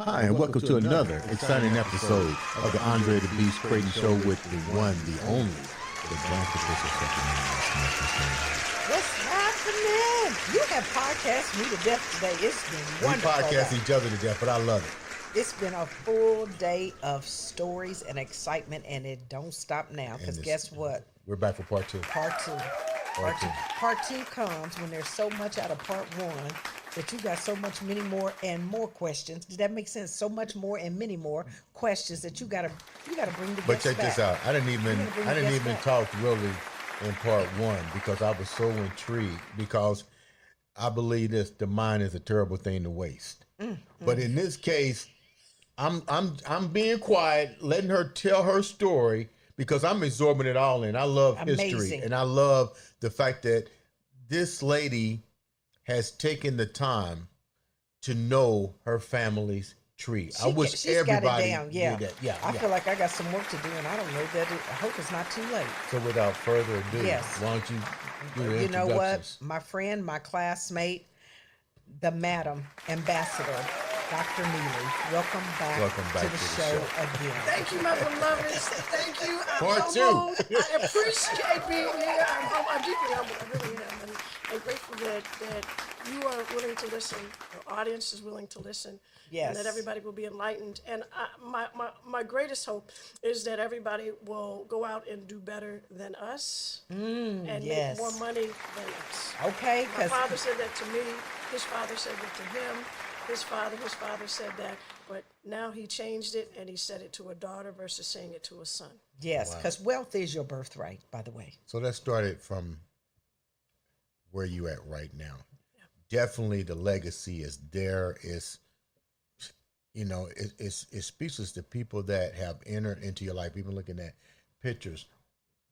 Hi, and welcome to another exciting episode of the Andre The Beast Crayton Show with the one, the only, the Black Official Secretary. What's happening? You have podcasted me to death today. It's been wonderful. We podcast each other to death, but I love it. It's been a full day of stories and excitement, and it don't stop now. Because guess what? We're back for part two. Part two comes when there's so much out of part one that you got so much many more and more questions. Does that make sense? So much more and many more questions that you gotta bring the But guests check back. this out. I didn't even talk really in part one because I was so intrigued, because I believe the mind is a terrible thing to waste. But in this case, I'm being quiet, letting her tell her story, because I'm absorbing it all in. I love history, and I love the fact that this lady has taken the time to know her family's tree. I wish everybody did that. Yeah, I feel like I got some work to do, and I don't know that. I hope it's not too late. So without further ado, why don't you do the You know what? introductions? My friend, my classmate, the Madam Ambassador, Dr. Nealy. Welcome back to the show again. Thank you, my beloveds. Thank you. Part two. I appreciate being here. I'm deeply humbled. I really am. And I'm grateful that you are willing to listen. The audience is willing to listen. Yes. And that everybody will be enlightened. And my greatest hope is that everybody will go out and do better than us and make more money than us. Okay. My father said that to me. His father said that to him. His father said that, but now he changed it and he said it to a daughter versus saying it to a son. Yes, because wealth is your birthright, by the way. So let's start it from where you at right now. Yeah. Definitely the legacy is there. It's speechless to people that have entered into your life, even looking at pictures.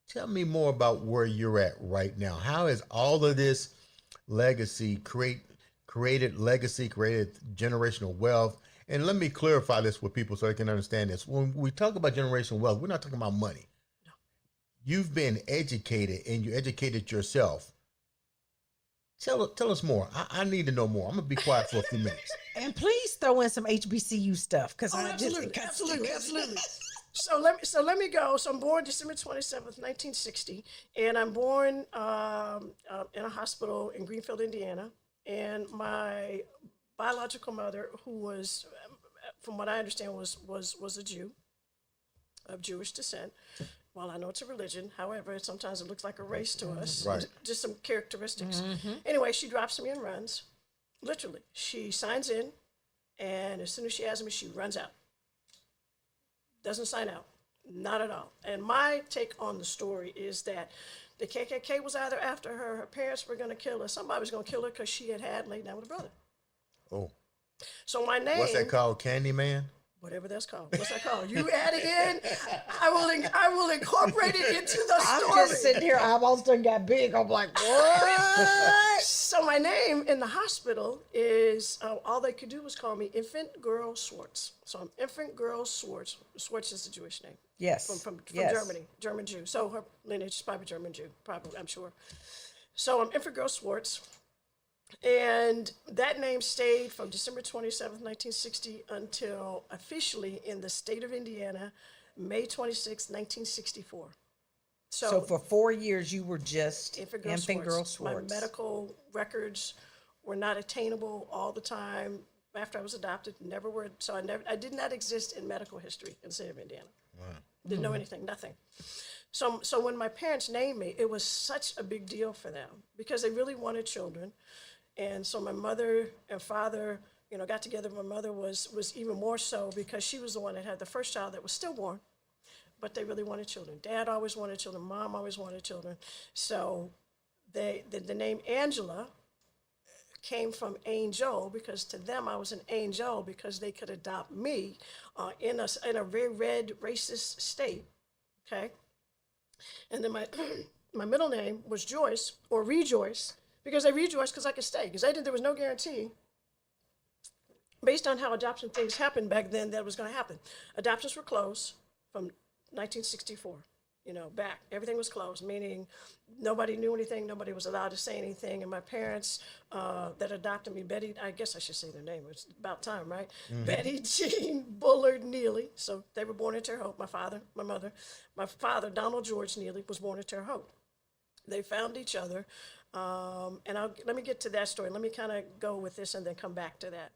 Tell me more about where you're at right now. How has all of this legacy created generational wealth? And let me clarify this with people so they can understand this. When we talk about generational wealth, we're not talking about money. No. You've been educated, and you educated yourself. Tell us more. I need to know more. I'm gonna be quiet for a few minutes. And please throw in some HBCU stuff, because absolutely. So let me go. So I'm born December 27th, 1960, and I'm born in a hospital in Greenfield, Indiana. And my biological mother, who was, from what I understand, was a Jew of Jewish descent. Well, I know it's a religion. However, sometimes it looks like a race to us. Right. Just some characteristics. Anyway, she drops me and runs. Literally. She signs in, and as soon as she has me, she runs out. Doesn't sign out. Not at all. And my take on the story is that the KKK was either after her, her parents were going to kill her, somebody was going to kill her because she had laid down with a brother. Oh. So my name... What's that called? Candyman? Whatever that's called. What's that called? You add it in, I will incorporate it into the story. I'm just sitting here, I almost done got big. I'm like, what? So my name in the hospital is, all they could do was call me Infant Girl Schwartz. So I'm Infant Girl Schwartz. Schwartz is a Jewish name. Yes. From Germany, German Jew. So her lineage is probably German Jew, probably, I'm sure. So I'm Infant Girl Schwartz. And that name stayed from December 27th, 1960 until officially in the state of Indiana, May 26th, 1964. So for 4 years, you were just Infant Girl Schwartz. My medical records were not attainable all the time. After I was adopted, never were. So I did not exist in medical history in the state of Indiana. Wow. Didn't know anything, nothing. So when my parents named me, it was such a big deal for them because they really wanted children. And so my mother and father, got together. My mother was even more so because she was the one that had the first child that was stillborn, but they really wanted children. Dad always wanted children. Mom always wanted children. So the name Angela came from angel because to them I was an angel because they could adopt me in a very red racist state. Okay. And then my middle name was Joyce or Rejoice. Because they rejoiced because I could stay. Because there was no guarantee, based on how adoption things happened back then, that it was going to happen. Adoptions were closed from 1964. back. Everything was closed, meaning nobody knew anything, nobody was allowed to say anything. And my parents that adopted me, Betty, I guess I should say their name, it's about time, right? Betty Jean Bullard Nealy. So they were born in Terre Haute, my father, my mother. My father, Donald George Nealy, was born in Terre Haute. They found each other. Let me get to that story. Let me kind of go with this and then come back to that.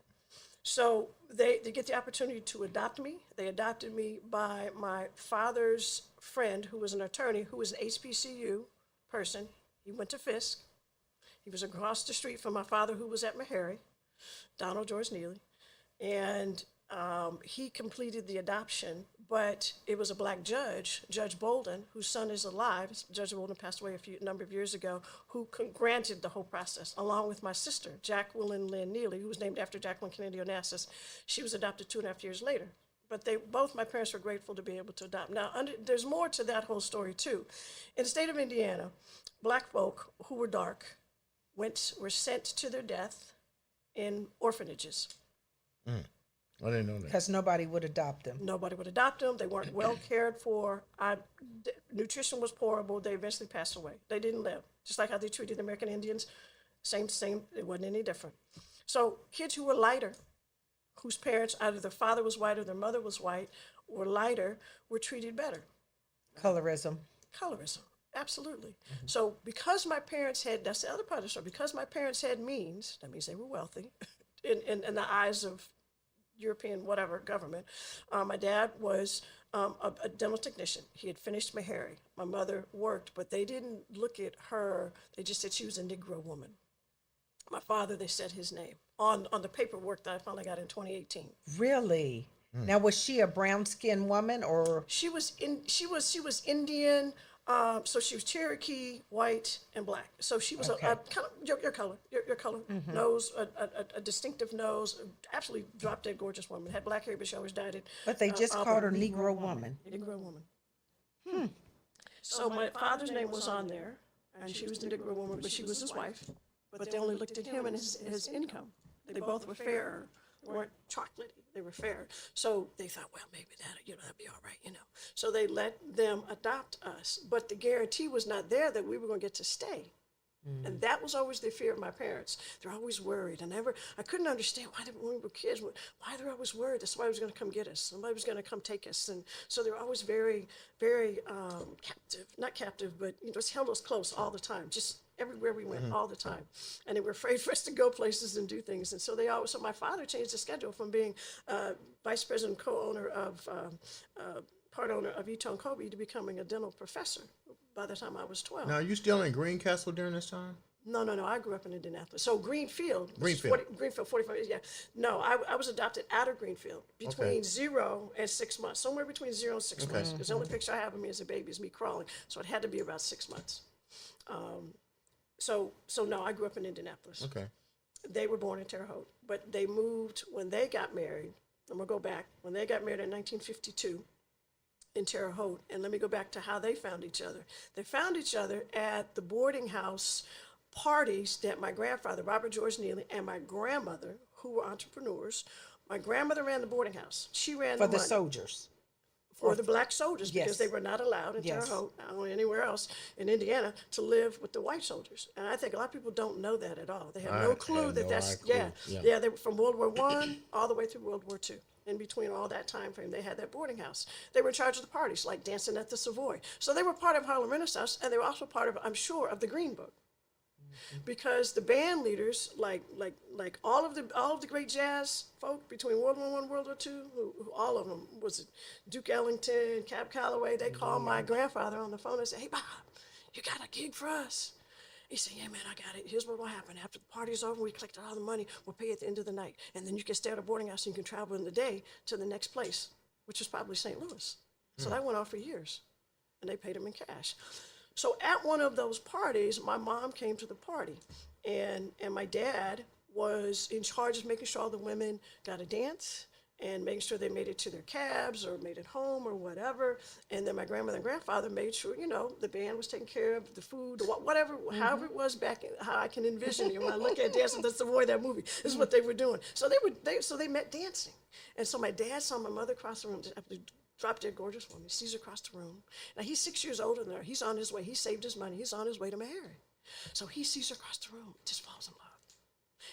So they get the opportunity to adopt me. They adopted me by my father's friend, who was an attorney, who was an HBCU person. He went to Fisk. He was across the street from my father, who was at Meharry, Donald George Nealy. And he completed the adoption, but it was a black judge, Judge Bolden, whose son is alive. Judge Bolden passed away a number of years ago, who granted the whole process, along with my sister, Jacqueline Lynn Nealy, who was named after Jacqueline Kennedy Onassis. She was adopted 2.5 years later. But both my parents were grateful to be able to adopt. Now, there's more to that whole story, too. In the state of Indiana, black folk who were dark were sent to their death in orphanages. I didn't know that. Because nobody would adopt them. Nobody would adopt them. They weren't well cared for. Nutrition was horrible. They eventually passed away. They didn't live. Just like how they treated the American Indians. Same. It wasn't any different. So kids who were lighter, whose parents, either their father was white or their mother was white, or lighter, were treated better. Colorism. Absolutely. So because my parents that's the other part of the story, because my parents had means, that means they were wealthy, in the eyes of European whatever government. My dad was a dental technician. He had finished Meharry. My mother worked, but they didn't look at her. They just said she was a Negro woman. My father, they said his name on the paperwork that I finally got in 2018. Really? Now, was she a brown-skinned woman, or? She was Indian. So she was Cherokee, white, and black. So she was Okay. a kind of your color, your color, nose, a distinctive nose, absolutely drop dead gorgeous woman. Had black hair, but she always dyed it. But they just called her Negro woman. Negro woman. So my father's name was on there, and she was the Negro woman, but she was his wife. But they only looked at him and his income. They both were fairer. They weren't chocolatey. They were fair. So they thought, well, maybe that'd be all right, So they let them adopt us. But the guarantee was not there that we were going to get to stay. And that was always the fear of my parents. They're always worried. I couldn't understand when we were kids, why they're always worried that somebody was going to come get us. Somebody was going to come take us. And so they were always very, very captive. Not captive, but just held us close all the time. Just everywhere we went, all the time. And they were afraid for us to go places and do things. And so so my father changed the schedule from being vice president, co-owner of, part owner of Eton Kobe to becoming a dental professor by the time I was 12. Now, are you still in Greencastle during this time? No. I grew up in Indianapolis. So Greenfield, 45 years, yeah. No, I was adopted out of Greenfield between 0 and 6 months, somewhere between 0 and 6 months. Because the only picture I have of me as a baby is me crawling. So it had to be about 6 months. So no, I grew up in Indianapolis. Okay. They were born in Terre Haute, but they moved when they got married. I'm going to go back. When they got married in 1952 in Terre Haute, and let me go back to how they found each other. They found each other at the boarding house parties that my grandfather, Robert George Nealy, and my grandmother, who were entrepreneurs. My grandmother ran the boarding house. She ran For the the money. soldiers. For the black soldiers, Yes. because they were not allowed in Terre Yes. Haute, or anywhere else in Indiana, to live with the white soldiers. And I think a lot of people don't know that at all. They have no clue had that no that's, clue. yeah. They were from World War I all the way through World War II. In between all that time frame, they had that boarding house. They were in charge of the parties, like dancing at the Savoy. So they were part of Harlem Renaissance, and they were also part of, I'm sure, of the Green Book. Because the band leaders, like all of the great jazz folk between World War I and World War II, who all of them, was it Duke Ellington, Cab Calloway, they called my grandfather on the phone and said, "Hey Bob, you got a gig for us?" He said, "Yeah, man, I got it. Here's what will happen. After the party's over, we collected all the money. We'll pay you at the end of the night. And then you can stay at a boarding house and you can travel in the day to the next place," which was probably St. Louis. So that went on for years. And they paid him in cash. So at one of those parties, my mom came to the party. And my dad was in charge of making sure all the women got a dance and making sure they made it to their cabs or made it home or whatever. And then my grandmother and grandfather made sure, the band was taken care of, the food, whatever, however it was back, how I can envision it. When I look at Dancing, that's the Savoy, that movie. This is what they were doing. So they met dancing. And so my dad saw my mother cross the room after drop dead gorgeous woman. He sees her across the room. Now, he's 6 years older than her. He's on his way. He saved his money. He's on his way to marry. So he sees her across the room, just falls in love.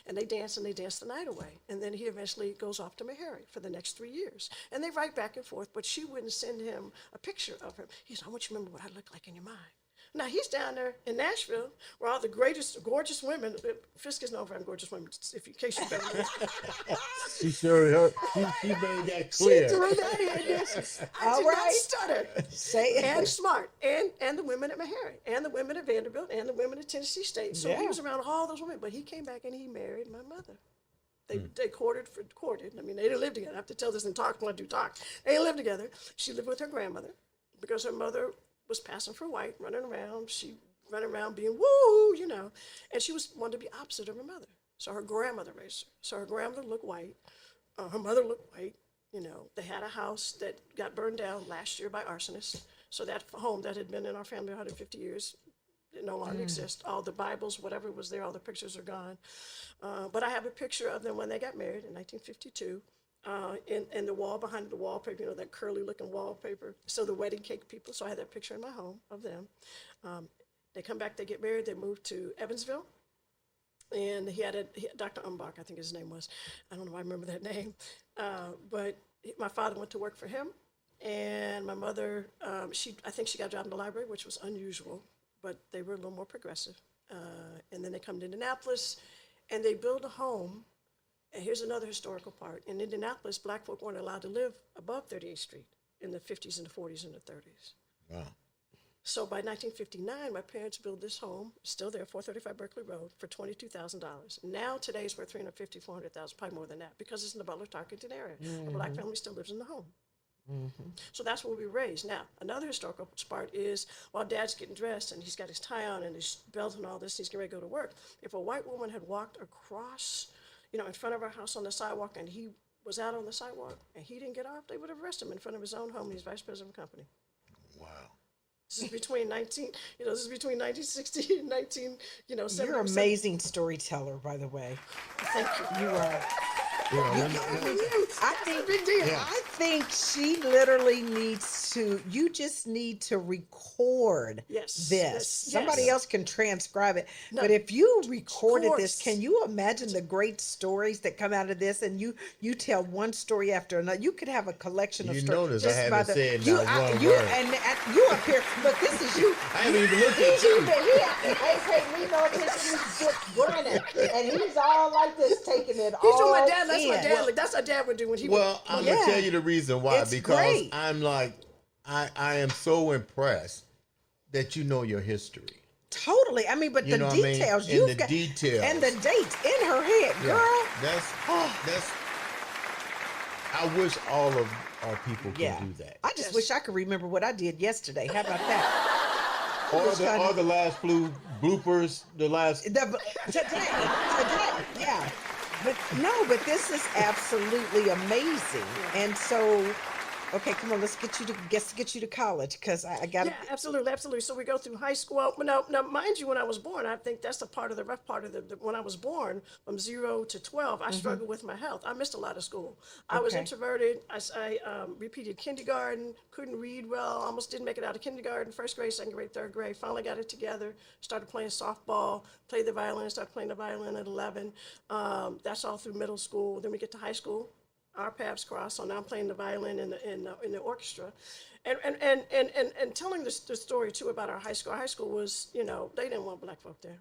And they dance the night away. And then he eventually goes off to Meharry for the next 3 years. And they write back and forth, but she wouldn't send him a picture of him. He said, I want you to remember what I look like in your mind. Now, he's down there in Nashville where all the greatest, gorgeous women, Fisk is known for having gorgeous women, in case you've ever She sure she made that clear. She threw that in. I did not stutter. Say it. And smart. And the women at Meharry, and the women at Vanderbilt, and the women at Tennessee State. So he was around all those women, but he came back and he married my mother. They courted. I mean, they didn't live together. I have to tell this in talk when I do talk. They didn't live together. She lived with her grandmother because her mother was passing for white, running around. She running around being woo, you know. And she wanted to be opposite of her mother. So her grandmother raised her. So her grandmother looked white. Her mother looked white. You know, they had a house that got burned down last year by arsonists. So that home that had been in our family 150 years, it no longer exists. All the Bibles, whatever was there, all the pictures are gone. But I have a picture of them when they got married in 1952. In the wall behind the wallpaper, you know, that curly looking wallpaper. So the wedding cake people, so I had that picture in my home of them. They come back, they get married, they moved to Evansville. And he had Dr. Umbach, I think his name was. I don't know why I remember that name. But my father went to work for him. And my mother, I think she got a job in the library, which was unusual, but they were a little more progressive. And then they come to Indianapolis and they build a home. And here's another historical part. In Indianapolis, black folk weren't allowed to live above 38th Street in the 50s and the 40s and the 30s. Wow. So by 1959, my parents built this home, still there, 435 Berkeley Road, for $22,000. Now, today's worth $350,000, $400,000, probably more than that, because it's in the Butler-Tarkington area. A black family still lives in the home. So that's where we were raised. Now, another historical part is while Dad's getting dressed and he's got his tie on and his belt and all this, he's getting ready to go to work. If a white woman had walked across, you know, in front of our house on the sidewalk and he was out on the sidewalk and he didn't get off, they would have arrested him in front of his own home and he's vice president of a company. Wow. This is between 1960 and 70. You're an amazing storyteller, by the way. Thank you. You are. I think big deal. I think she literally needs to. You just need to record this. Somebody else can transcribe it, but if you recorded this, can you imagine the great stories that come out of this? And you tell one story after another. You could have a collection of stories. You notice I haven't said not one you, word. And you up here, but this is you. I haven't even looked at you. We know this is Dick Brennan, and he's all like this, taking it He's all doing my dad. That's in. my dad. Like, that's what dad would do when he Well, I'm going to tell you the reason why. It's because great. I'm like, I am so impressed that you know your history. Totally. I mean, but You the know what I mean? details, And you've the got, details. and the dates in her head, girl. That's. I wish all of our people could do that. I just wish I could remember what I did yesterday. How about that? Or the last bloopers, Today, yeah. But this is absolutely amazing. And so, okay, come on, let's get you to college, because I got to. Yeah, absolutely. So we go through high school. Well, now, mind you, when I was born, I think that's the rough part of when I was born, from 0 to 12, I struggled with my health. I missed a lot of school. I was introverted. I repeated kindergarten, couldn't read well, almost didn't make it out of kindergarten, first grade, second grade, third grade. Finally got it together, started playing softball, played the violin, started playing the violin at 11. That's all through middle school. Then we get to high school. Our paths cross, so now I'm playing the violin in the orchestra, and telling the story too about our high school. Our high school was, they didn't want black folk there.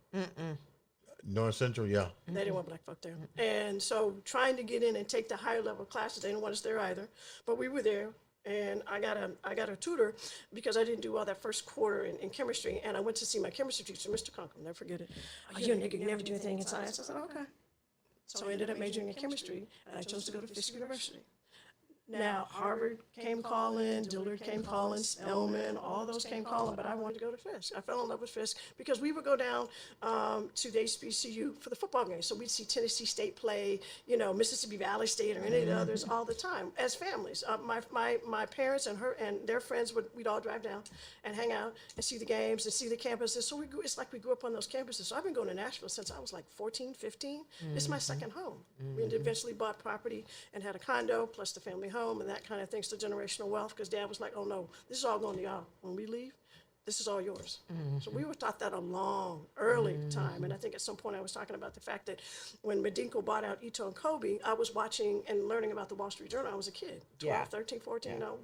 North Central, yeah. They didn't want black folk there, and so trying to get in and take the higher level classes, they didn't want us there either. But we were there, and I got a tutor because I didn't do well that first quarter in chemistry, and I went to see my chemistry teacher, Mr. Conkle, never forget it. Oh, you nigga, you never do anything in science. I said, okay. So I ended up majoring in chemistry, and I chose to go to Fisk University. Now, Harvard came calling, Dillard came calling, Spelman, all those came calling, but I wanted to go to Fisk. I fell in love with Fisk because we would go down to the HBCU for the football game. So we'd see Tennessee State play, Mississippi Valley State or any of the others all the time as families. My parents and their friends, we'd all drive down and hang out and see the games and see the campuses. So it's like we grew up on those campuses. So I've been going to Nashville since I was like 14, 15. It's my second home. We eventually bought property and had a condo plus the family home. home and that kind of thing's the generational wealth, because Dad was like, oh no, this is all going to y'all. When we leave, this is all yours. So we were taught that a long, early time. And I think at some point I was talking about the fact that when Medinko bought out Ito and Kobe, I was watching and learning about the Wall Street Journal. I was a kid, 12, Yeah. 13, 14. You know,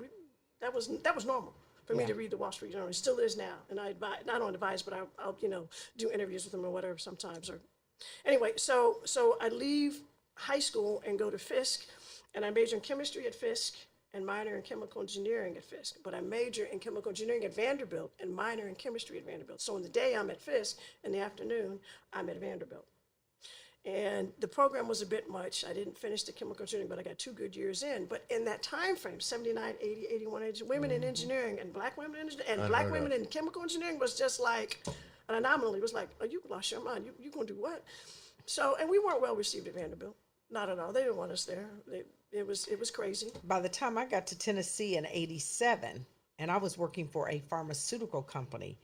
that was normal for me to read the Wall Street Journal. It still is now. And I don't advise, but I'll do interviews with them or whatever sometimes. Or anyway, so I leave high school and go to Fisk, and I major in chemistry at Fisk and minor in chemical engineering at Fisk. But I major in chemical engineering at Vanderbilt and minor in chemistry at Vanderbilt. So in the day I'm at Fisk, in the afternoon I'm at Vanderbilt. And the program was a bit much. I didn't finish the chemical engineering, but I got 2 good years in. But in that time frame, 79, 80, 81, 80, women in engineering and black women in engineering, and black women in chemical engineering was just like an anomaly. It was like, oh, you lost your mind. You gonna do what? So, and we weren't well received at Vanderbilt. Not at all. They didn't want us there. It was crazy. By the time I got to Tennessee in 87, and I was working for a pharmaceutical company,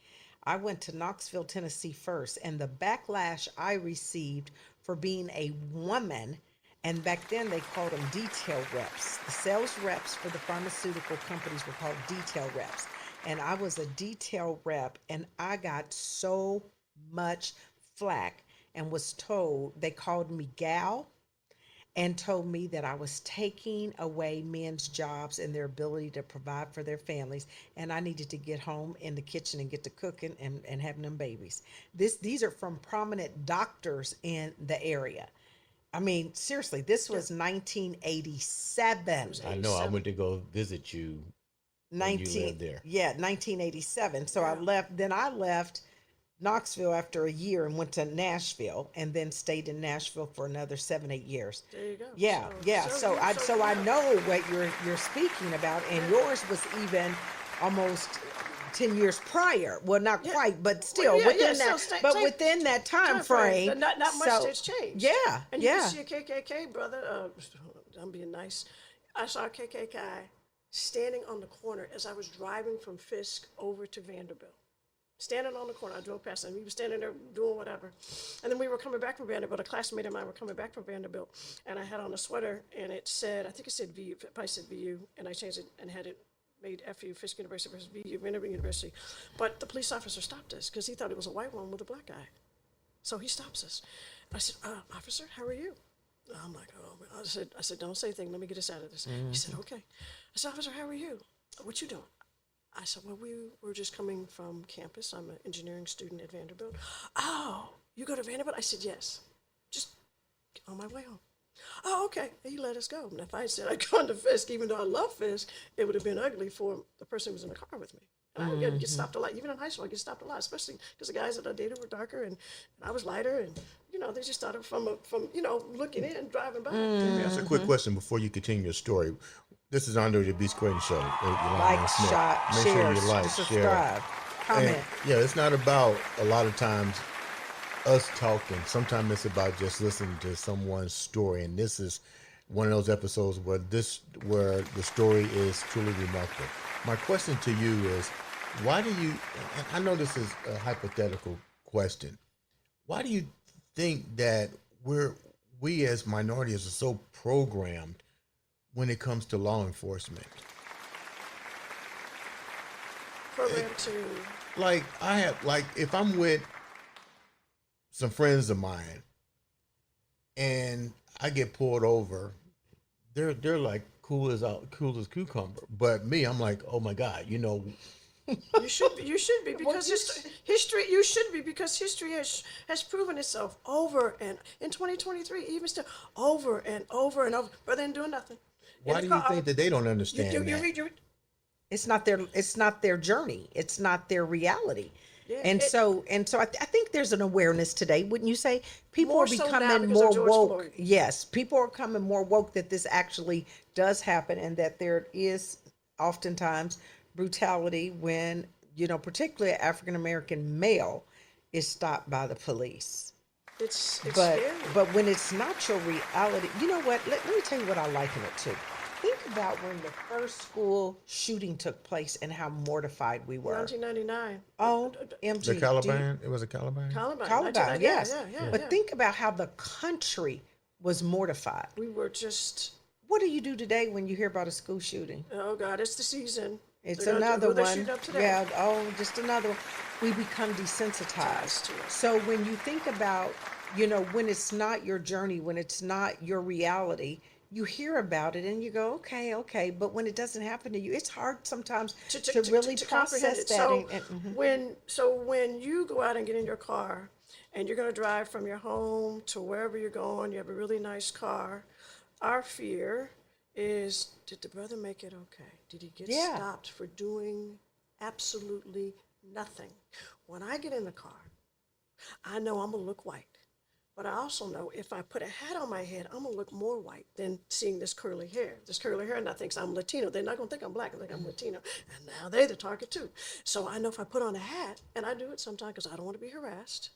I went to Knoxville, Tennessee first, and the backlash I received for being a woman, and back then they called them detail reps. The sales reps for the pharmaceutical companies were called detail reps. And I was a detail rep, and I got so much flack and was told, they called me gal, and told me that I was taking away men's jobs and their ability to provide for their families, and I needed to get home in the kitchen and get to cooking and having them babies. These are from prominent doctors in the area. I mean, seriously, this was 1987. I know. I went to go visit you when you lived there. Yeah, 1987. So I left Knoxville after a year and went to Nashville, and then stayed in Nashville for another 7-8 years. There you go. Yeah. So I know what you're speaking about, and yours was even almost 10 years prior. Well, not quite, but still within that time frame. Not much has changed. Yeah, and you can see a KKK brother. I'm being nice. I saw a KKK guy standing on the corner as I was driving from Fisk over to Vanderbilt. Standing on the corner, I drove past him. He was standing there doing whatever. And then we were coming back from Vanderbilt. A classmate of mine were coming back from Vanderbilt. And I had on a sweater, and it said, I think it said VU, it probably said VU, and I changed it and had it made FU, Fisk University versus VU, Vanderbilt University. But the police officer stopped us because he thought it was a white woman with a black guy. So he stops us. I said, officer, how are you? I'm like, oh, I said, don't say anything. Let me get us out of this. He said, okay. I said, officer, how are you? What you doing? I said, well, we were just coming from campus. I'm an engineering student at Vanderbilt. Oh, you go to Vanderbilt? I said, yes. Just on my way home. Oh, okay. And he let us go. And if I said I'd gone to Fisk, even though I love Fisk, it would have been ugly for the person who was in the car with me. And I would get stopped a lot. Even in high school, I get stopped a lot, especially because the guys that I dated were darker and I was lighter. And, they just thought from looking in, driving by. Let me ask a quick question before you continue your story. This is Andre The Beast Crayton Show. Like, share, subscribe, comment. And, it's not about a lot of times us talking. Sometimes it's about just listening to someone's story. And this is one of those episodes where the story is truly remarkable. My question to you is, why do you, and I know this is a hypothetical question, why do you think that we as minorities are so programmed when it comes to law enforcement? Programmed to... If I'm with some friends of mine and I get pulled over, they're like cool as cucumber. But me, I'm like, oh my God, You should be because history has proven itself over and in 2023, even still over and over and over, but then doing nothing. Why do you think that they don't understand that? It's not their journey. It's not their reality. Yeah, and so I think there's an awareness today, wouldn't you say? People are becoming more woke. Yes, people are becoming more woke that this actually does happen, and that there is oftentimes brutality when, particularly an African American male is stopped by the police. It's scary. But when it's not your reality, you know what? Let me tell you what I liken it to. Think about when the first school shooting took place and how mortified we were. 1999. Oh, MG. The Caliban? It was a Caliban? Caliban, yes. Yeah. But think about how the country was mortified. We were just What do you do today when you hear about a school shooting? Oh God, it's the season. It's They're gonna do- another who they're one. shooting up today. Yeah, oh, just another one. We become desensitized. To it. So when you think about, when it's not your journey, when it's not your reality, you hear about it and you go, okay, okay. But when it doesn't happen to you, it's hard sometimes to really to comprehend process it. that. So Mhm. when you go out and get in your car and you're going to drive from your home to wherever you're going, you have a really nice car. Our fear is, did the brother make it okay? Did he get Yeah. stopped for doing absolutely nothing? When I get in the car, I know I'm gonna look white. But I also know if I put a hat on my head, I'm gonna look more white than seeing this curly hair. This curly hair, and I think I'm Latino. They're not gonna think I'm black. They think I'm Latino. And now they're the target too. So I know if I put on a hat, and I do it sometimes because I don't want to be harassed.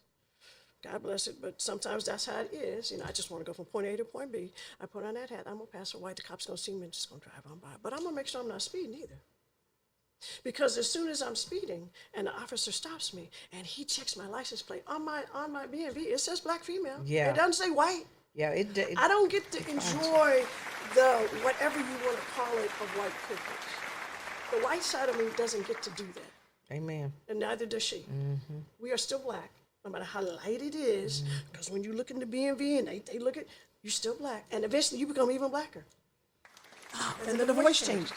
God bless it, but sometimes that's how it is. I just want to go from point A to point B. I put on that hat, I'm gonna pass for white. The cop's gonna see me and just gonna drive on by. But I'm gonna make sure I'm not speeding either. Because as soon as I'm speeding and the officer stops me and he checks my license plate on my BMV, it says black female. Yeah. It doesn't say white. Yeah, I don't get to enjoy the whatever you want to call it of white privilege. The white side of me doesn't get to do that, Amen. and neither does she. We are still black, no matter how light it is. Because when you look in the BMV and they look at, you're still black, and eventually you become even blacker. And then the voice changes.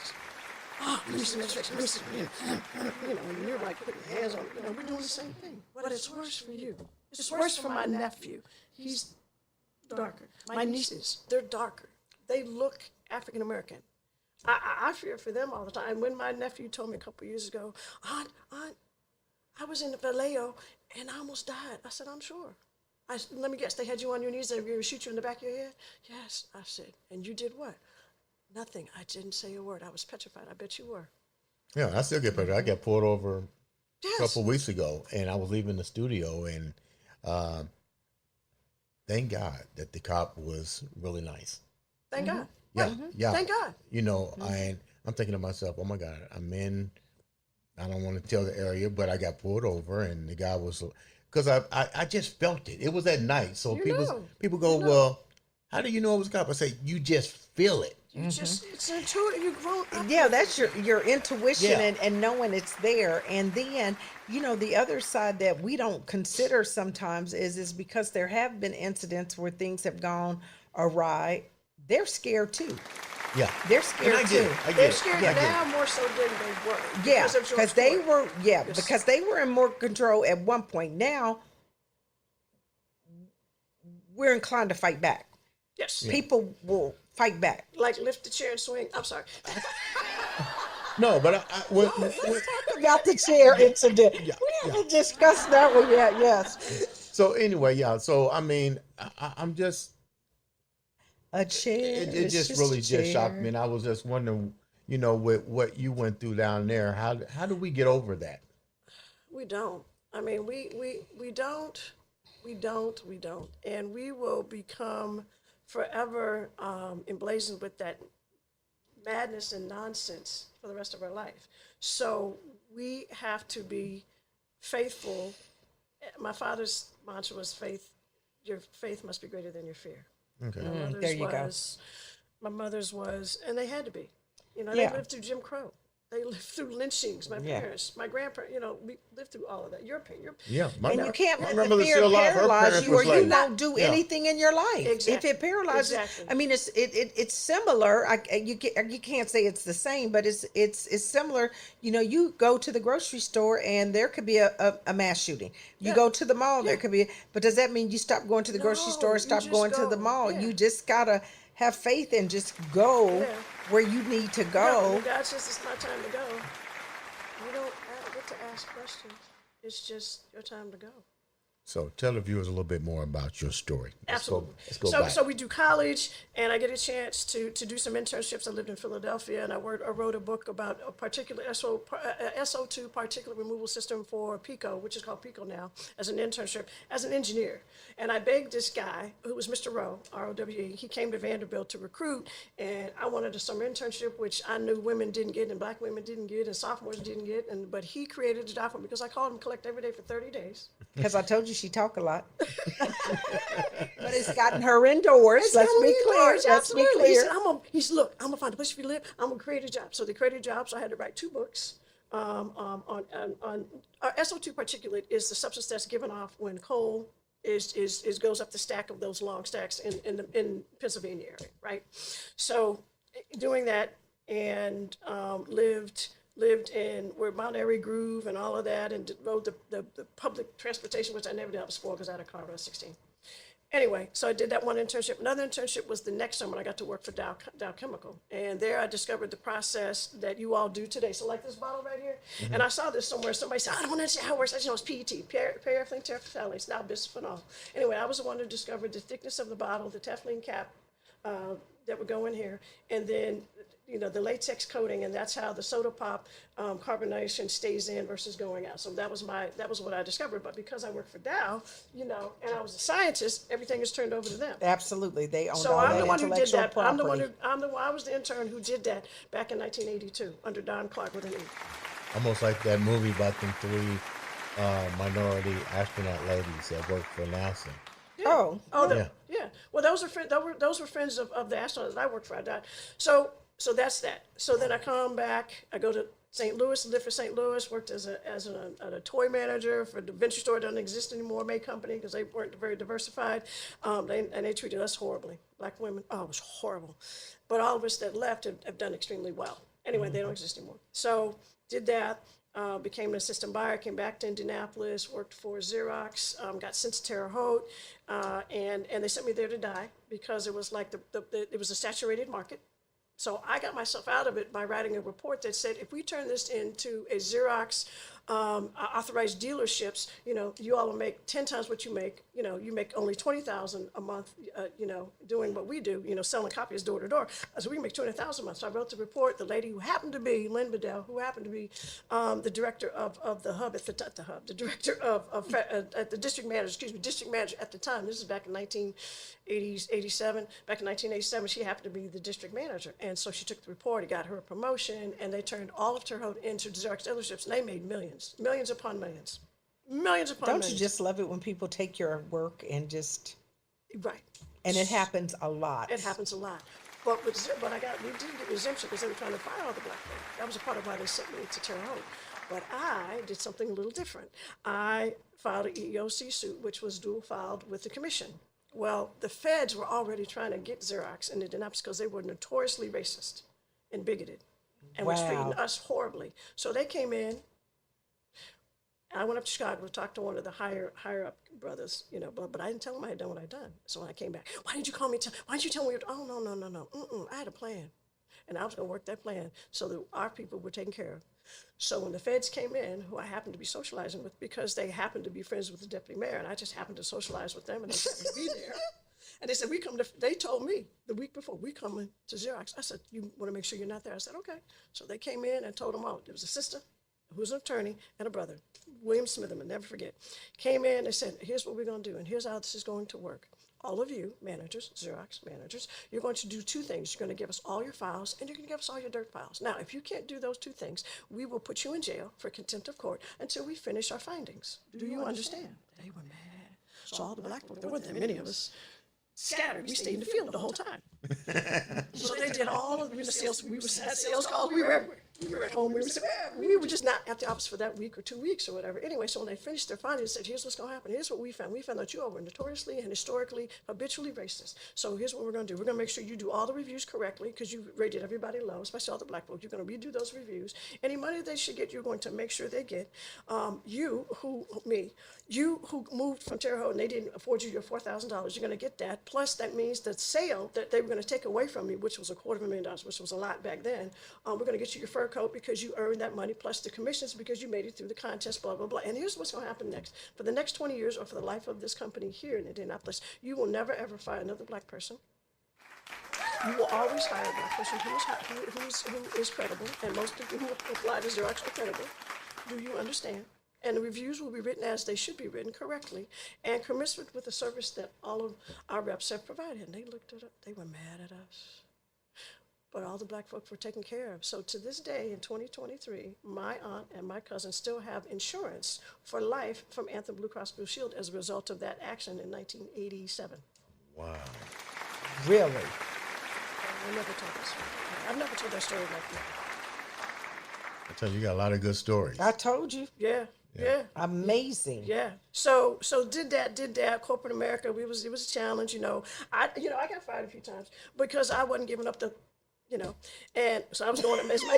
Listen, and you're like putting hands on, we're doing the same thing. But it's worse for you. It's worse for my nephew. He's darker. My nieces, they're darker. They look African American. I fear for them all the time. When my nephew told me a couple years ago, Aunt, I was in the Vallejo and I almost died. I said, I'm sure. Let me guess, they had you on your knees, they were going to shoot you in the back of your head? Yes, I said. And you did what? Nothing. I didn't say a word. I was petrified. I bet you were. Yeah, I still get petrified. I got pulled over Yes. a couple of weeks ago, and I was leaving the studio, and thank God that the cop was really nice. Thank God. Yeah, Right. yeah. Thank God. And I'm thinking to myself, oh my God, I don't want to tell the area, but I got pulled over, and the guy was, because I just felt it. It was at night, so people go, well, how do you know it was a cop? I say, you just feel it. You just, it's intuitive. You've grown up. Yeah, with that's it. your intuition Yeah. and knowing it's there. And then, the other side that we don't consider sometimes is because there have been incidents where things have gone awry. They're scared too. Yeah. They're And scared I get too. it. I get They're it. scared I get it. now more so than they were. Yeah, Because of George because they Floyd. were, Yes. because they were in more control at one point. Now we're inclined to fight back. Yes. People will fight back. Like lift the chair and swing. I'm sorry. No, but when, About the chair incident. Yeah, We haven't discussed that one yet. Yes, so anyway, yeah. So I mean, I'm just a chair. it just really just shocked me, and I was just wondering, with what you went through down there, how do we get over that? We don't. I mean, we don't. And we will become forever emblazoned with that madness and nonsense for the rest of our life. So we have to be faithful. My father's mantra was faith. Your faith must be greater than your fear. Okay. My mother's there you go. was, my mother's was, and they had to be. They Yeah. lived through Jim Crow. They lived through lynchings. My Yeah. parents, my grandparents, we lived through all of that. Your parents, Yeah, my, And you can't my let the grandmother fear still alive. Her paralyze parents you, or was you like, won't do yeah. anything in your life. Exactly. If it paralyzes, Exactly. I mean, it's similar. You can't say it's the same, but it's similar. You go to the grocery store and there could be a mass shooting. You Yeah. go to the mall, there could be. But does that mean you stop going to the grocery No, store, you stop just going to the go. mall? Yeah. You just gotta have faith and just go Yeah. where you need to No, go. when God says it's my time to go, you don't get to ask questions. It's just your time to go. So tell the viewers a little bit more about your story. Absolutely. Let's go so, back. so we do college, and I get a chance to do some internships. I lived in Philadelphia, and I wrote a book about a particular SO2 particulate removal system for PICO, which is called PICO now, as an internship, as an engineer. And I begged this guy, who was Mr. Rowe, R-O-W-E, he came to Vanderbilt to recruit, and I wanted a summer internship, which I knew women didn't get, and black women didn't get, and sophomores didn't get, but he created a job for me, because I called him collect every day for 30 days. Because I told you you she talk a lot. But it's gotten her indoors. Let's be clear. Let's be Absolutely. He clear. said, look, I'm gonna find a place for you to live. I'm gonna create a job. So they created a job. So I had to write 2 books on SO2 particulate is the substance that's given off when coal is goes up the stack of those long stacks in Pennsylvania area, right? So doing that and lived in where Mount Airy Groove and all of that, and rode the public transportation, which I never did. I was spoiled because I had a car when I was 16. Anyway, so I did that one internship. Another internship was the next summer. I got to work for Dow Chemical. And there I discovered the process that you all do today. So like this bottle right here. And I saw this somewhere. Somebody said, I don't want to say how it works. I just know it's PET, paraffin terephthalate, now bisphenol. Anyway, I was the one who discovered the thickness of the bottle, the Teflon cap that would go in here. And then the latex coating, and that's how the soda pop carbonation stays in versus going out. So that was what I discovered. But because I worked for Dow, and I was a scientist, everything is turned over to them. Absolutely, they own So all I'm that the one who did intellectual that. property. I was the intern who did that back in 1982 under Don Clark with an E. Almost like that movie about them 3 minority astronaut ladies that worked for NASA. Oh, Yeah. Well, those were friends of the astronauts that I worked for. I died. So that's that. So then I come back. I go to St. Louis, lived for St. Louis. Worked as a toy manager for the venture store that doesn't exist anymore, May Company, because they weren't very diversified, and they treated us horribly. Black women, it was horrible. But all of us that left have done extremely well. Anyway, they don't exist anymore. So did that. Became an assistant buyer, came back to Indianapolis, worked for Xerox, got sent to Terre Haute, and they sent me there to die because it was like it was a saturated market. So I got myself out of it by writing a report that said, if we turn this into a Xerox authorized dealerships, you all will make 10 times what you make. You make only $20,000 a month, doing what we do, selling copies door to door. So we make $200,000 a month. So I wrote the report. The lady who happened to be, Lynn Bedell, who happened to be the director of the hub the director at the district manager at the time. This is back in 1987. Back in 1987, she happened to be the district manager. And so she took the report, it got her a promotion, and they turned all of Terre Haute into Xerox dealerships, and they made millions upon millions. Don't you just love it when people take your work and just... Right. And it happens a lot. It happens a lot. But we did get exemption because they were trying to fire all the black folk. That was a part of why they sent me to Terre Haute. But I did something a little different. I filed an EEOC suit, which was dual filed with the commission. Well, the feds were already trying to get Xerox in Indianapolis because they were notoriously racist and bigoted and was treating us horribly. So they came in. I went up to Chicago to talk to one of the higher up brothers, but I didn't tell them I had done what I'd done. So when I came back, why didn't you call me? Why didn't you tell me? Oh, no. I had a plan. And I was going to work that plan so that our people were taken care of. So when the feds came in, who I happened to be socializing with because they happened to be friends with the deputy mayor, and I just happened to socialize with them, and they happened to be there. And they said, they told me the week before, we coming to Xerox. I said, you want to make sure you're not there? I said, okay. So they came in and told them all. There was a sister who was an attorney and a brother, William Smitherman, never forget. Came in and said, here's what we're going to do, and here's how this is going to work. All of you managers, Xerox managers, you're going to do 2 things. You're going to give us all your files, and you're going to give us all your dirt files. Now, if you can't do those 2 things, we will put you in jail for contempt of court until we finish our findings. Do you understand? They were mad. So all the black folk, there weren't that many of us, scattered. We stayed in the field the whole time. So they did all of the sales. We were at sales calls. We were everywhere. We were at home. We were just not at the office for that week or 2 weeks or whatever. Anyway, so when they finished their findings, they said, here's what's going to happen. Here's what we found. We found that you all were notoriously and historically, habitually racist. So here's what we're going to do. We're going to make sure you do all the reviews correctly because you rated everybody low, especially all the black folks. You're going to redo those reviews. Any money they should get, you're going to make sure they get. You who moved from Terre Haute and they didn't afford you your $4,000, you're going to get that. Plus, that means the sale that they were going to take away from you, which was $250,000, which was a lot back then, we're going to get you your fur coat because you earned that money, plus the commissions because you made it through the contest, blah, blah, blah. And here's what's going to happen next. For the next 20 years or for the life of this company here in Indianapolis, you will never, ever fire another black person. You will always hire a black person who is credible, and most of you who apply to Xerox are credible. Do you understand? And the reviews will be written as they should be written correctly and commensurate with the service that all of our reps have provided. And they looked at it, they were mad at us. but all the black folk were taken care of. So to this day, in 2023, my aunt and my cousin still have insurance for life from Anthem Blue Cross Blue Shield as a result of that action in 1987. Wow. Really? I never told that story. I've never told that story like that. I tell you, you got a lot of good stories. I told you. Yeah. Amazing. Yeah. So did that. Corporate America, it was a challenge, I got fired a few times because I wasn't giving up the, and so I was going as my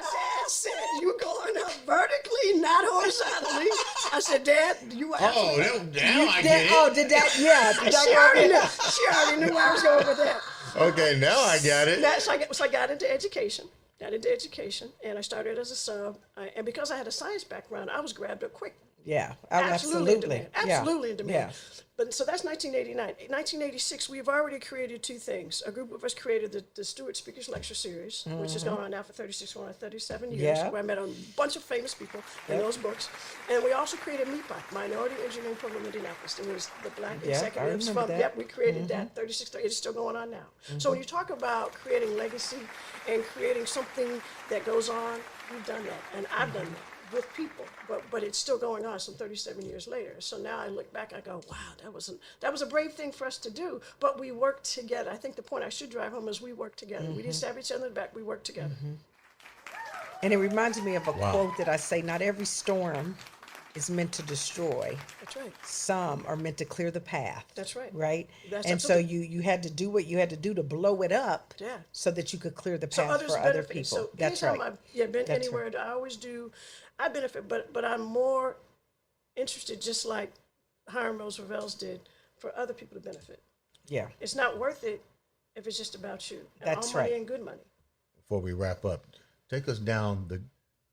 dad said, you going up vertically, not horizontally. I said, Dad, you Oh, now I get it. Oh, did that? Yeah. she already knew where I was going with that. Okay, now I got it. So I got into education. And I started as a sub. And because I had a science background, I was grabbed up quick. Yeah, Absolutely in demand. Yeah. Absolutely in demand. Yeah. But so that's 1989. In 1986, we've already created two things. A group of us created the Stewart Speakers Lecture Series, which has gone on now for 36, going on 37 years, Yeah. where I met a bunch of famous people in those books. And we also created MIPA, Minority Engineering Program in Indianapolis. It was the black executives remember from, that. we created that, 36, 30, it's still going on now. So when you talk about creating legacy and creating something that goes on, we've done that, and I've done that with people, but it's still going on some 37 years later. So now I look back, I go, wow, that was a brave thing for us to do, but we worked together. I think the point I should drive home is we worked together. We didn't stab each other in the back, we worked together. And it reminds me of a quote that I say, not every storm is meant to destroy. That's right. Some are meant to clear the path. That's right. Right? That's and so absolutely- you had to do what you had to do to blow it up Yeah. so that you could clear the So path others for other benefit. people. So That's anytime right. I've been That's anywhere, I always do, I benefit, but I'm more interested, just like Hiram Roosevelt's did, for other people to benefit. Yeah. It's not worth it if it's just about you. And That's all money right. ain't good money. Before we wrap up, take us down the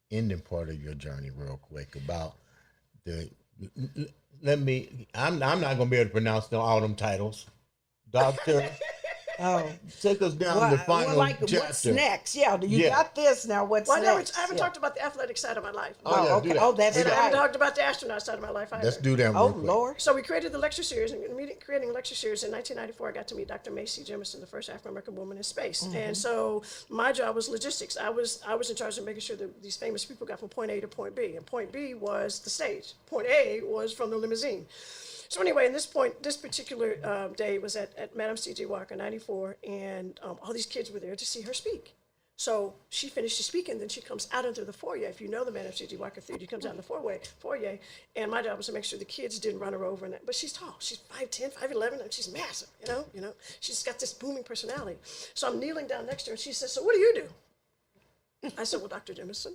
ending part of your journey real quick about the. I'm not going to be able to pronounce all them titles. Doctor. Oh. Take us down the final chapter. What's next? Yeah, you got this. Now what's Well, next? I haven't talked about the athletic side of my life. Oh, yeah, okay. do that. Oh, that's And I haven't right. talked about the astronaut side of my life either. Let's do that real Oh, quick. Lord. So we created the lecture series, and creating a lecture series in 1994, I got to meet Dr. Macy Jemison, the first African-American woman in space. And so my job was logistics. I was in charge of making sure that these famous people got from point A to point B. And point B was the stage. Point A was from the limousine. So anyway, in this particular day was at Madame C.J. Walker, 94, and all these kids were there to see her speak. So she finished the speaking, then she comes out into the foyer. If you know the Madame C.J. Walker Theater, she comes out in the foyer, and my job was to make sure the kids didn't run her over. But she's tall. She's 5'10", 5'11", and she's massive, you know. She's got this booming personality. So I'm kneeling down next to her, and she says, so what do you do? I said, well, Dr. Jemison.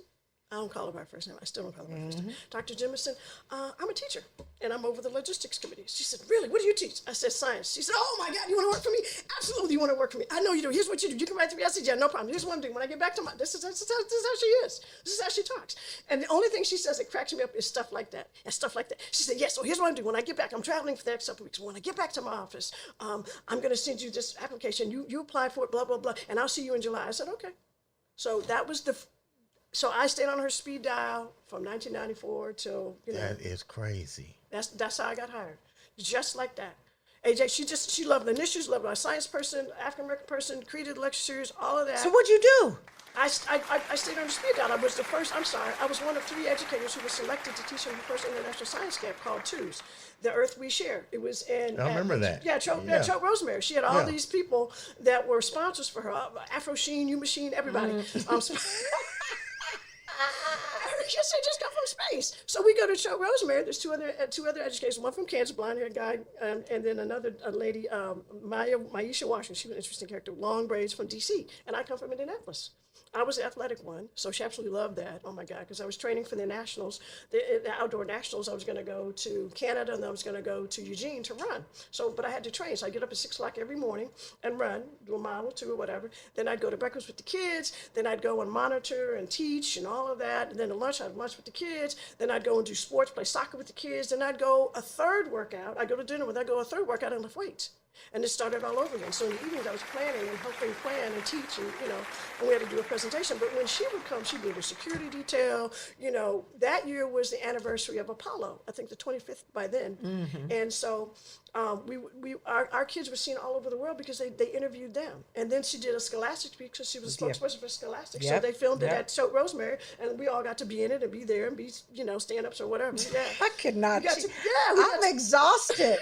I don't call her by her first name. I still don't call her by her first name. Dr. Jemison, I'm a teacher, and I'm over the logistics committee. She said, really, what do you teach? I said, science. She said, oh, my God, you want to work for me? Absolutely, you want to work for me. I know you do. Here's what you do. You can write to me. I said, yeah, no problem. Here's what I'm doing. When I get back to this is how she is. This is how she talks. And the only thing she says that cracks me up is stuff like that, and stuff like that. She said, yes, so here's what I'm doing. When I get back, I'm traveling for the next couple of weeks. When I get back to my office, I'm going to send you this application. You apply for it, blah, blah, blah, and I'll see you in July. I said, okay. So that was so I stayed on her speed dial from 1994 till, That is crazy. That's how I got hired. Just like that. AJ, she loved the initiatives, loved my science person, African-American person, created lecture series, all of that. So what'd you do? I stayed on the speed dial. I was one of 3 educators who was selected to teach on the first international science camp called TWOS, The Earth We Share. It was in... I remember that. Yeah, Choate Rosemary. She had all these people that were sponsors for her. Afro Sheen, U Machine, everybody. Yes, they just come from space. So we go to Choate Rosemary. There's two other educators, one from Kansas, blonde-haired guy, and then a lady, Maisha Washington. She was an interesting character, long braids from D.C., and I come from Indianapolis. I was the athletic one, so she absolutely loved that. Oh my God, because I was training for the nationals, the outdoor nationals. I was going to go to Canada, and then I was going to go to Eugene to run. So, but I had to train. So I get up at 6 o'clock every morning and run, do a mile or 2 or whatever. Then I'd go to breakfast with the kids. Then I'd go and monitor and teach and all of that. And then at lunch, I'd have lunch with the kids. Then I'd go and do sports, play soccer with the kids. Then I'd go a third workout. I'd go to dinner with. I'd go a third workout and lift weights. And it started all over again. So in the evenings I was planning and helping plan and teach and, and we had to do a presentation. But when she would come, she'd be in the security detail. That year was the anniversary of Apollo, I think the 25th by then. And so our kids were seen all over the world because they interviewed them. And then she did a Scholastic speech because she was a spokesperson for Scholastic. Yep. So they filmed it at Soap Rosemary, and we all got to be in it and be there and be, stand-ups or whatever. Yeah. I could not. We got to- I'm exhausted.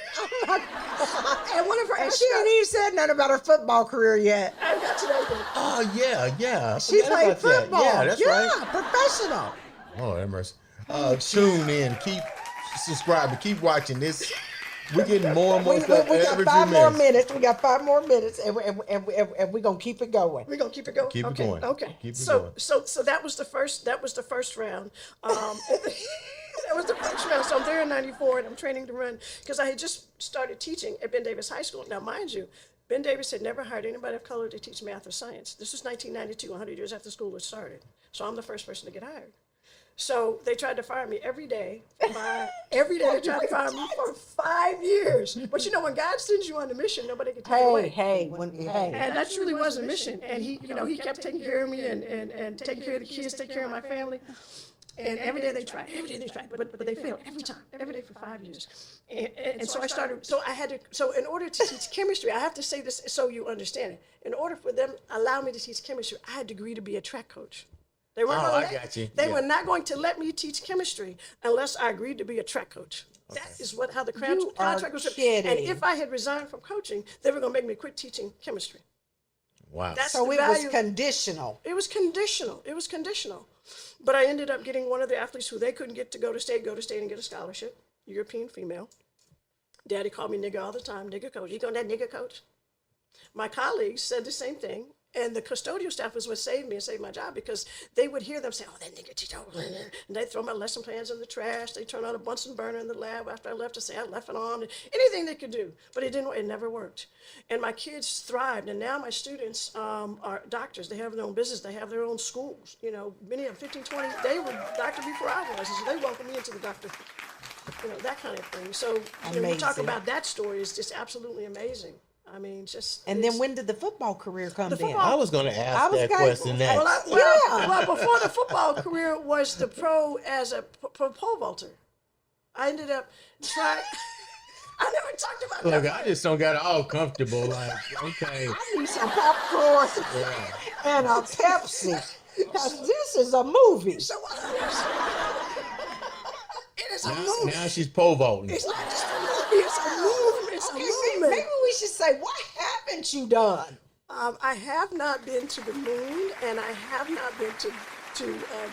And one of her And she ain't even said nothing about her football career yet. I got to know that. Oh yeah. I She forgot played about that. football. Yeah, that's right. Professional. Oh, that mercy. Tune in, keep subscribing, keep watching this. We're getting more and more We stuff got every 5 few more minutes. minutes. We got 5 more minutes, and we're gonna keep it going. We're gonna keep it going. Keep it okay. going. Okay. Keep it so going. so that was the first round. That was the first round. So I'm there in '94, and I'm training to run because I had just started teaching at Ben Davis High School. Now, mind you, Ben Davis had never hired anybody of color to teach math or science. This was 1992, 100 years after school had started. So I'm the first person to get hired. So they tried to fire me every day. Every day they tried to fire me for 5 years. But when God sends you on a mission, nobody can take it away. Hey. And that truly was a mission. And he kept taking care of me and taking care of the kids, taking care of my family. And every day they tried, but they failed every day for 5 years. And so I started, so in order to teach chemistry, I have to say this so you understand it. In order for them to allow me to teach chemistry, I had to agree to be a track coach. They weren't I got you. They were not going to let me teach chemistry unless I agreed to be a track coach. Okay. That is how the contract was. Kidding. And if I had resigned from coaching, they were going to make me quit teaching chemistry. Wow. So it was conditional. It was conditional. But I ended up getting one of the athletes who they couldn't get to go to state and get a scholarship, European female. Daddy called me nigger all the time, nigger coach. You going that nigger coach? My colleagues said the same thing. And the custodial staff was what saved me and saved my job because they would hear them say, oh, that nigger teacher. And they'd throw my lesson plans in the trash. They'd turn on a Bunsen burner in the lab after I left to say I left it on. Anything they could do. But it never worked. And my kids thrived. And now my students are doctors. They have their own business. They have their own schools. Many of them, 15, 20, they were doctor before I was. So they welcomed me into the doctor. That kind of thing. So when we talk about that story, it's just absolutely amazing. I mean, And then when did the football career come in? I was going to ask that question next. Well, before the football career was the pro as a pole vaulter. I ended up trying. I never talked about that. Look, I just don't got all comfortable. Like, okay. I need some popcorn and a Pepsi. Because this is a movie. So it is a movie. Now she's pole vaulting. It's not just a movie. It's a movement. It's a movement. Maybe we should say, what haven't you done? I have not been to the moon, and I have not been to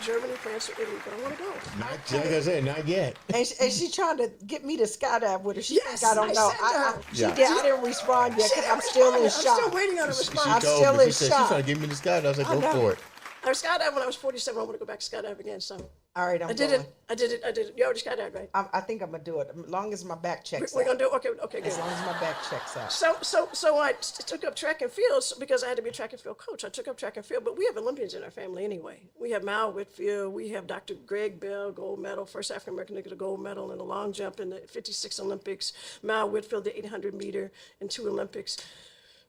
Germany, France, or Italy, but I want to go. Like I said, not yet. And she's trying to get me to skydive with her. She Yes, think I don't know. I didn't respond yet because I'm still in shock. I'm still waiting on a response. I'm still in She said she's shock. trying to give me the skydive. I said, go for it. I was skydiving when I was 47. I want to go back to skydive again. So All right, I did it. You already skydived, right? I think I'm gonna do it as long as my back checks We're out. gonna do it. Okay, good. As long as my back checks out. So I took up track and field because I had to be a track and field coach. I took up track and field, but we have Olympians in our family anyway. We have Mal Whitfield. We have Dr. Greg Bell, gold medal, first African American to get a gold medal in the long jump in the '56 Olympics. Mal Whitfield, the 800 meter in 2 Olympics.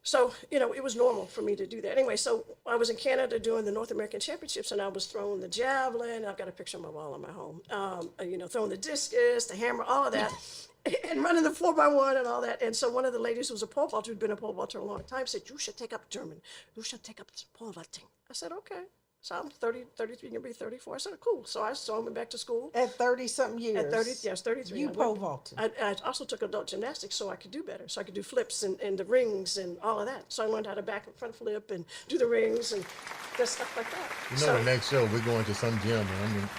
So, it was normal for me to do that. Anyway, so I was in Canada doing the North American Championships, and I was throwing the javelin. I've got a picture on my wall in my home. Throwing the discus, the hammer, all of that, and running the 4x1 and all that. And so one of the ladies who was a pole vaulter, who'd been a pole vaulter a long time, said, you should take up German. You should take up pole vaulting. I said, okay. So I'm 33, gonna be 34. I said, cool. So I went back to school. At 30-something years. At 30, yes, 33. You pole vaulted. I also took adult gymnastics so I could do better. So I could do flips and the rings and all of that. So I learned how to back and front flip and do the rings and just stuff like that. The next show, we're going to some gym. And I'm going to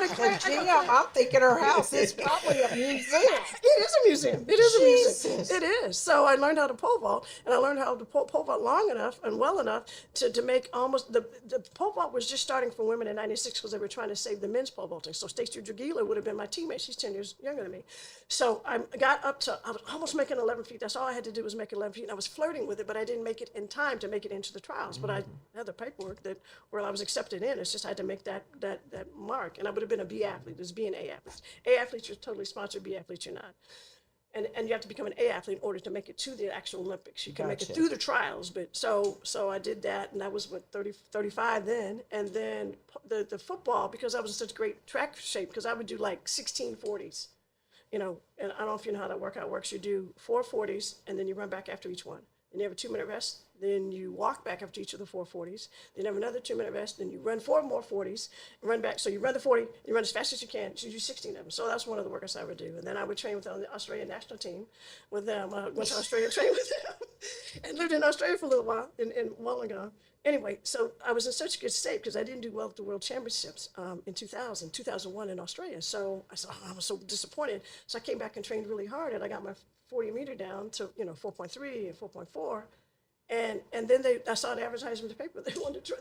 The gym, I'm thinking her house is probably a museum. It is a museum. It is a museum. Jesus. It is. So I learned how to pole vault, and I learned how to pole vault long enough and well enough to make almost the pole vault was just starting for women in '96 because they were trying to save the men's pole vaulting. So Stacey Dragila would have been my teammate. She's 10 years younger than me. So I got up to, I was almost making 11 feet. That's all I had to do was make 11 feet. And I was flirting with it, but I didn't make it in time to make it into the trials. But I had the paperwork where I was accepted in. It's just I had to make that mark. And I would have been a B athlete. There's B and A athletes. A athletes, you're totally sponsored. B athletes, you're not. And you have to become an A athlete in order to make it to the actual Olympics. You can make it Gotcha. through the trials, but so I did that, and I was 35 then, and then the football, because I was in such great track shape, because I would do like 1640s, and I don't know if you know how that workout works. You do 440s, and then you run back after each one. Then you have a 2-minute rest. Then you walk back after each of the 440s. Then you have another 2-minute rest. Then you run 4 more 40s and run back. So you run the 40, you run as fast as you can. So you do 16 of them. So that's one of the workouts I would do. And then I would train with the Australian national team with them. I went to Australia, trained with them, and lived in Australia for a little while in Wollongong. Anyway, so I was in such good shape because I didn't do well at the World Championships in 2001 in Australia. So I said, I was so disappointed. So I came back and trained really hard, and I got my 40-meter down to 4.3 and 4.4. And then I saw the advertisement in the paper.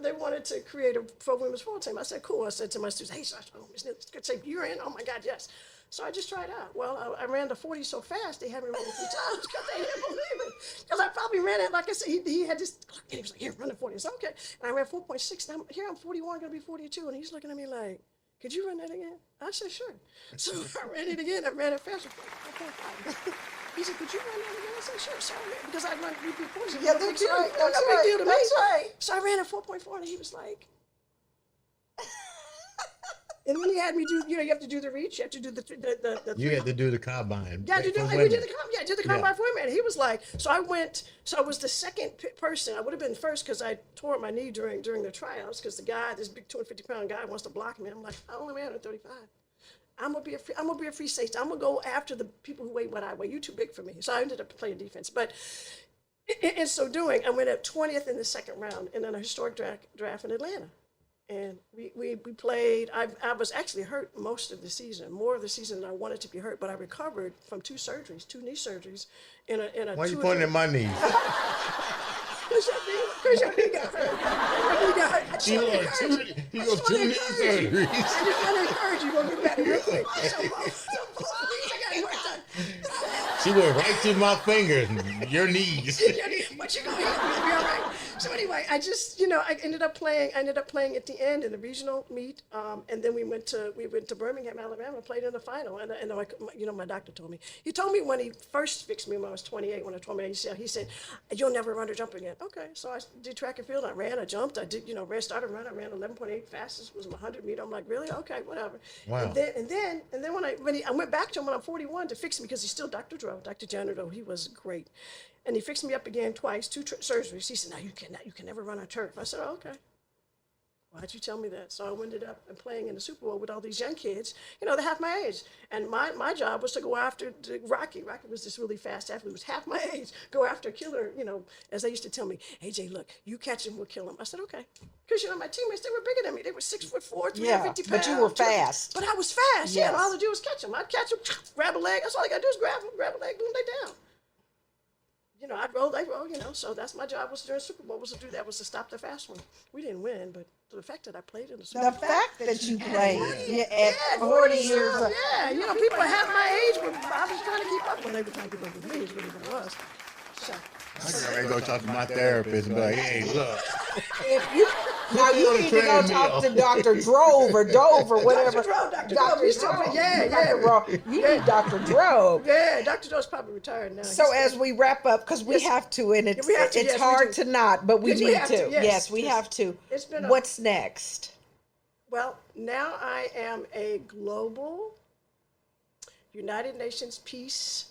They wanted to create a pro women's football team. I said, cool. I said to my students, hey, it's good shape. You're in? Oh my God, yes. So I just tried out. Well, I ran the 40 so fast they had me run it 3 times because they didn't believe it. Because I probably ran it, like I said, he had this, and he was like, here, run the 40. I said, okay. And I ran 4.6. Now here I'm 41, gonna be 42, and he's looking at me like, could you run that again? I said, sure. So I ran it again. I ran it faster. 4.5. He said, could you run that again? I said, sure. So I ran, because I run repeat courses. Yeah, that's right. That's No big deal to me. That's right. So I ran at 4.4, and he was like, and then he had me do, you have to do the reach. You have to do the You had to do the combine. yeah, for we did women. the combine for women. He was like, so I was the second person. I would have been first because I tore my knee during the tryouts because the guy, this big 250-pound guy, wants to block me. I'm like, I only weigh 135. I'm gonna be a free safety. I'm gonna go after the people who weigh what I weigh. You too big for me. So I ended up playing defense. But in so doing, I went up 20th in the second round in a historic draft in Atlanta. And we played. I was actually hurt most of the season, more of the season than I wanted to be hurt. But I recovered from 2 knee surgeries. In a Why are you pointing at my knees? Because your knee got hurt. He goes 2 knee surgeries. I just want to encourage you. You're going to get better real quick. So both knees, I got work done. She went right to my fingers, your knees. But you're going to be all right. So anyway, I just, I ended up playing at the end in the regional meet, and then we went to Birmingham, Alabama, and played in the final. And my doctor told me. He told me when he first fixed me when I was 28, when I told me ACL, he said, "You'll never run or jump again." Okay, so I did track and field. I ran, I jumped, I did, started running. I ran 11.8 fastest was 100 meter. I'm like, really? Okay, whatever. Wow. And then when I went back to him when I'm 41 to fix me because he's still Dr. Janitor, he was great. And he fixed me up again twice, 2 surgeries. He said, "No, you can never run on turf." I said, "Oh, okay. Why'd you tell me that?" So I ended up playing in the Super Bowl with all these young kids, they're half my age. And my job was to go after Rocky. Rocky was this really fast athlete who was half my age. Go after a killer, as they used to tell me, AJ, look, you catch him, we'll kill him. I said, okay. Because, my teammates, they were bigger than me. They were 6'4", 350 pounds. But you were fast. But I was fast, yeah. Yes. And all I do is catch them. I'd catch them, grab a leg. That's all I got to do is grab a leg, boom, they down. I'd roll, they roll, so that's my job was during Super Bowl was to do that, was to stop the fast one. We didn't win, but the fact that I played in the Super Bowl. The fact that you played at 40 years old. Yeah, people half my age, but I was trying to keep up when they were trying to keep up with me, is really what it was. So. I gotta go talk to my therapist and be like, hey, look. Now you need to go talk to Dr. Drove or Dove or whatever. Dr. Drove. Yeah. You need Dr. Drove. Yeah, Dr. Drove's probably retired now. So as we wrap up, because we have to, and it's hard to not, but we need to. Yes, we have to. What's next? Well, now I am a global United Nations Peace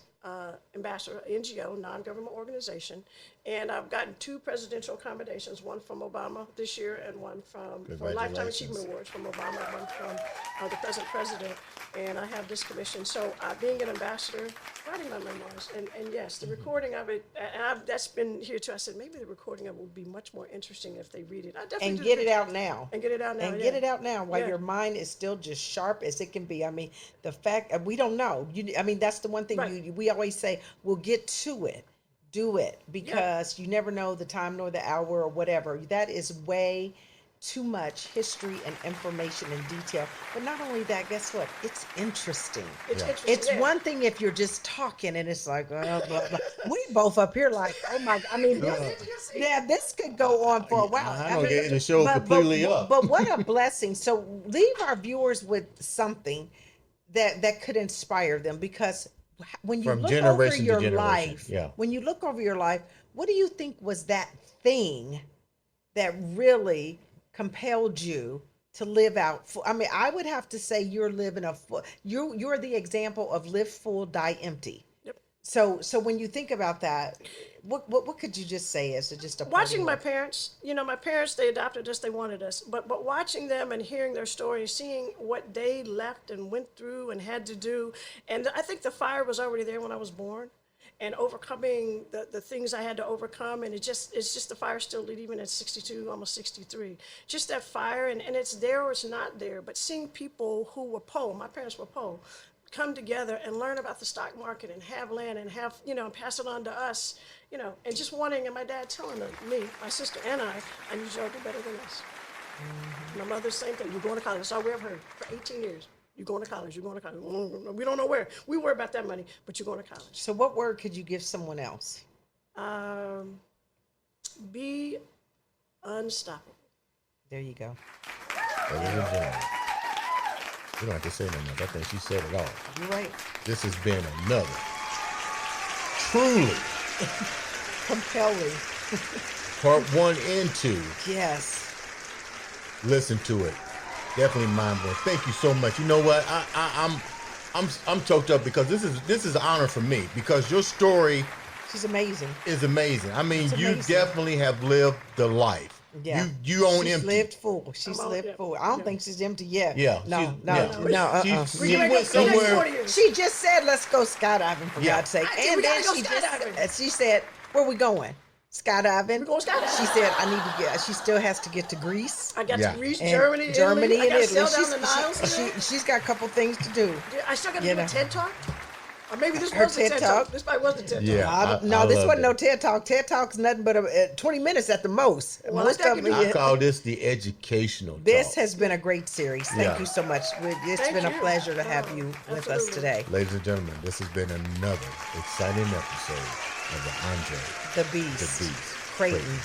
ambassador, NGO, non-government organization, and I've gotten 2 presidential accommodations, one from Obama this year and one for Lifetime Achievement Awards from Obama, one from the present president, and I have this commission. So being an ambassador, writing my memoirs, and yes, the recording of it, and that's been here too. I said maybe the recording of it would be much more interesting if they read it. I definitely and get it out now. And get it out now. And get it out now while your mind is still just sharp as it can be. I mean, the fact we don't know. That's the one thing we always say. We'll get to it. Do it, because you never know the time nor the hour or whatever. That is way too much history and information and detail. But not only that, guess what? It's interesting. It's one thing if you're just talking and it's like, blah, blah, blah. We both up here like, oh my, this could go on for a while. I don't get the show completely up. But what a blessing. So leave our viewers with something that could inspire them, because when you From look over generation to your generation, life, yeah. when you look over your life, what do you think was that thing that really compelled you to live out full? I mean, I would have to say you're living a full, you're the example of live full, die empty. Yep. So when you think about that, what could you just say as just a Watching my parting parents, my parents, they adopted us, they wanted us, but watching them and hearing their stories, seeing what they left and went through and had to do, and I think the fire was already there when I was born, and overcoming the things I had to overcome, and it's just the fire still lit even at 62, almost 63. Just that fire, and it's there or it's not there, but seeing people who were poor, my parents were poor, come together and learn about the stock market and have land and have, and pass it on to us, and just wanting, and my dad telling me, my sister and I need y'all to do better than us. Mm-hmm. My mother, same thing. You're going to college. That's all we ever heard for 18 years. You're going to college. You're going to college. We don't know where. We worry about that money, but you're going to college. So what word could you give someone else? Be unstoppable. There you go. Ladies and gentlemen, you don't have to say no more. I think she said it all. You're right. This has been another truly Compelling. part 1 and 2. Yes. Listen to it. Definitely mind-blowing. Thank you so much. You know what? I'm choked up because this is an honor for me because your story She's amazing. is amazing. I mean, It's you amazing. definitely have lived the life. Yeah. You own She's empty. lived full. She's I'm on- lived yeah. full. I don't think she's empty yet. Yeah, No, she's- no, yeah. no. She We're went gonna go somewhere. 40 years. She just said, "Let's go skydiving," for Yeah. God's sake. I said, And "We then gotta go she skydiving." she said, "Where we going? Skydiving." We're going skydiving. She said, "I need to get." She still has to get to Greece. I got Yeah. to Greece, And Germany, and Italy. I got to Italy. sail down the Nile still. She's got a couple things to do. I still got to You do a know. TED Talk. Or maybe this Her was the TED TED Talk. Talk. This probably was the TED Yeah. Talk. No, I this love wasn't no it. TED Talk. TED Talk's nothing but 20 minutes at the most. Well, Most I of can them. do I call this the educational This talk. has been a great series. Thank Yeah. you so much. It's Thank been a you. pleasure to have Oh, you with us absolutely. today. Ladies and gentlemen, this has been another exciting episode of the Andre The Beast. The Beast Crayton. Crayton